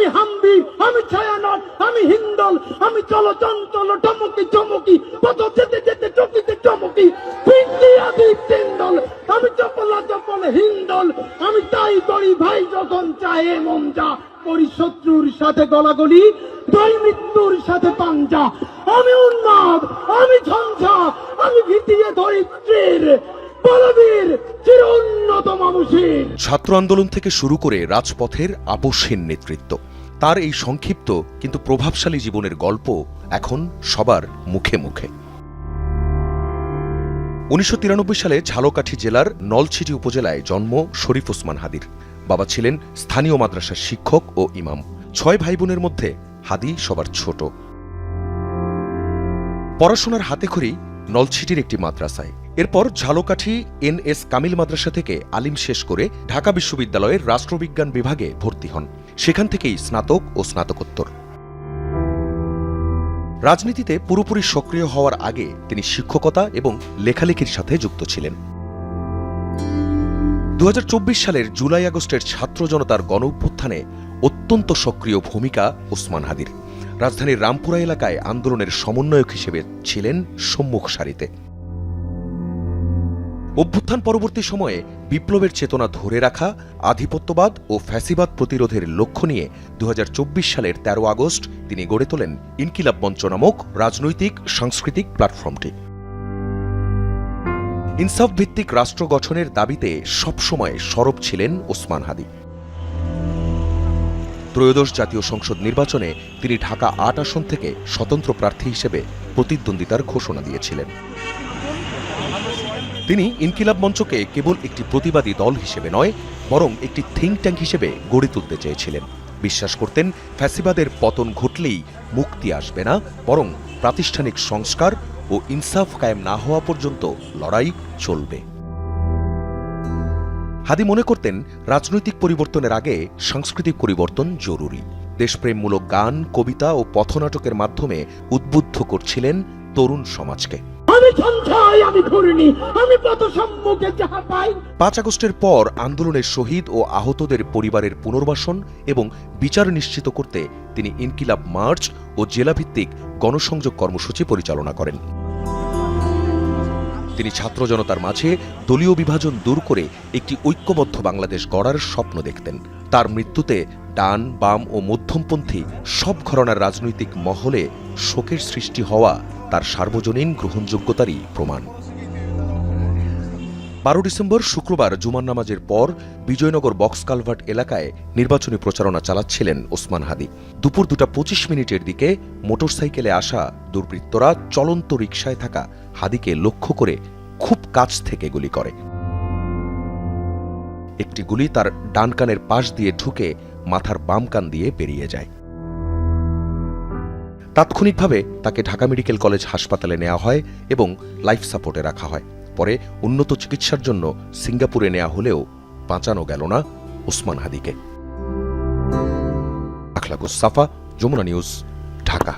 আমি হাম্বি, আমি ছায়ানট, আমি হিন্দল, আমি চলচঞ্চল টমকি চমকি, পথ যেতে যেতে চকিতে চমকি, পিন্ডিয়া দ্বীপ তিনদল, আমি চপলা চপল হিন্দল, আমি তাই করি ভাই যখন চাহে মন যা, করি শত্রুর সাথে গলাগলি, দই মৃত্যুর সাথে পাঞ্জা, আমি উন্মাদ, আমি ঝঞ্ঝা, আমি ভিতিয়ে ধরিত্রীর বলবীর চির উন্নত মানুষের। ছাত্র আন্দোলন থেকে শুরু করে রাজপথের আপসহীন নেতৃত্ব, তার এই সংক্ষিপ্ত কিন্তু প্রভাবশালী জীবনের গল্প এখন সবার মুখে মুখে। ১৯৯৩ সালে ঝালকাঠি জেলার নলছিটি উপজেলায় জন্ম শরীফ ওসমান হাদির। বাবা ছিলেন স্থানীয় মাদ্রাসার শিক্ষক ও ইমাম। ৬ ভাই বোনের মধ্যে হাদি সবার ছোট। পড়াশোনার হাতেখড়ি নলছিটির একটি মাদ্রাসায়। এরপর ঝালকাঠি NS কামিল মাদ্রাসা থেকে আলিম শেষ করে ঢাকা বিশ্ববিদ্যালয়ের রাষ্ট্রবিজ্ঞান বিভাগে ভর্তি হন। সেখান থেকেই স্নাতক ও স্নাতকোত্তর। রাজনীতিতে পুরোপুরি সক্রিয় হওয়ার আগে তিনি শিক্ষকতা এবং লেখালেখির সাথে যুক্ত ছিলেন। ২০২৪ সালের জুলাই আগস্টের ছাত্র জনতার গণঅভ্যুত্থানে অত্যন্ত সক্রিয় ভূমিকা ওসমান হাদির। রাজধানীর রামপুরা এলাকায় আন্দোলনের সমন্বয়ক হিসেবে ছিলেন সম্মুখ সারিতে। অভ্যুত্থান পরবর্তী সময়ে বিপ্লবের চেতনা ধরে রাখা, আধিপত্যবাদ ও ফ্যাসিবাদ প্রতিরোধের লক্ষ্য নিয়ে ২০২৪ সালের ১৩ আগস্ট তিনি গড়ে তোলেন ইনকিলাব মঞ্চ নামক রাজনৈতিক সাংস্কৃতিক প্ল্যাটফর্মটি। ইনসাফ ভিত্তিক রাষ্ট্র গঠনের দাবিতে সবসময় সরব ছিলেন ওসমান হাদি। ত্রয়োদশ জাতীয় সংসদ নির্বাচনে তিনি ঢাকা ৮ আসন থেকে স্বতন্ত্র প্রার্থী হিসেবে প্রতিদ্বন্দ্বিতার ঘোষণা দিয়েছিলেন। তিনি ইনকিলাব মঞ্চকে কেবল একটি প্রতিবাদী দল হিসেবে নয়, বরং একটি থিঙ্ক ট্যাঙ্ক হিসেবে গড়ে তুলতে চেয়েছিলেন। বিশ্বাস করতেন ফ্যাসিবাদের পতন ঘটলেই মুক্তি আসবে না, বরং প্রাতিষ্ঠানিক সংস্কার ও ইনসাফ কায়েম না হওয়া পর্যন্ত লড়াই চলবে। হাদি মনে করতেন রাজনৈতিক পরিবর্তনের আগে সাংস্কৃতিক পরিবর্তন জরুরি। দেশপ্রেমমূলক গান, কবিতা ও পথনাটকের মাধ্যমে উদ্বুদ্ধ করছিলেন তরুণ সমাজকে। ৫ আগস্টের পর আন্দোলনের শহীদ ও আহতদের পরিবারের পুনর্বাসন এবং বিচার নিশ্চিত করতে তিনি ইনকিলাব মার্চ ও জেলাভিত্তিক গণসংযোগ কর্মসূচি পরিচালনা করেন। তিনি ছাত্র জনতার মাঝে দলীয় বিভাজন দূর করে একটি ঐক্যবদ্ধ বাংলাদেশ গড়ার স্বপ্ন দেখতেন। তার মৃত্যুতে ডান, বাম ও মধ্যমপন্থী সব ঘরানার রাজনৈতিক মহলে শোকের সৃষ্টি হওয়া তার সার্বজনীন গ্রহণযোগ্যতারই প্রমাণ। ১২ ডিসেম্বর শুক্রবার জুমার নামাজের পর বিজয়নগর বক্স কালভার্ট এলাকায় নির্বাচনী প্রচারণা চালাচ্ছিলেন ওসমান হাদি। দুপুর ২:২৫ দিকে মোটরসাইকেলে আসা দুর্বৃত্তরা চলন্ত রিকশায় থাকা হাদিকে লক্ষ্য করে খুব কাছ থেকে গুলি করে। একটি গুলি তার ডান কানের পাশ দিয়ে ঢুকে মাথার বাম কান দিয়ে বেরিয়ে যায়। তাৎক্ষণিকভাবে তাকে ঢাকা মেডিকেল কলেজ হাসপাতালে নেওয়া হয় এবং লাইফ সাপোর্টে রাখা হয়। পরে উন্নত চিকিৎসার জন্য সিঙ্গাপুরে নেওয়া হলেও বাঁচানো গেল না ওসমান হাদিকে। আখলাকুস সাফা, যমুনা নিউজ, ঢাকা।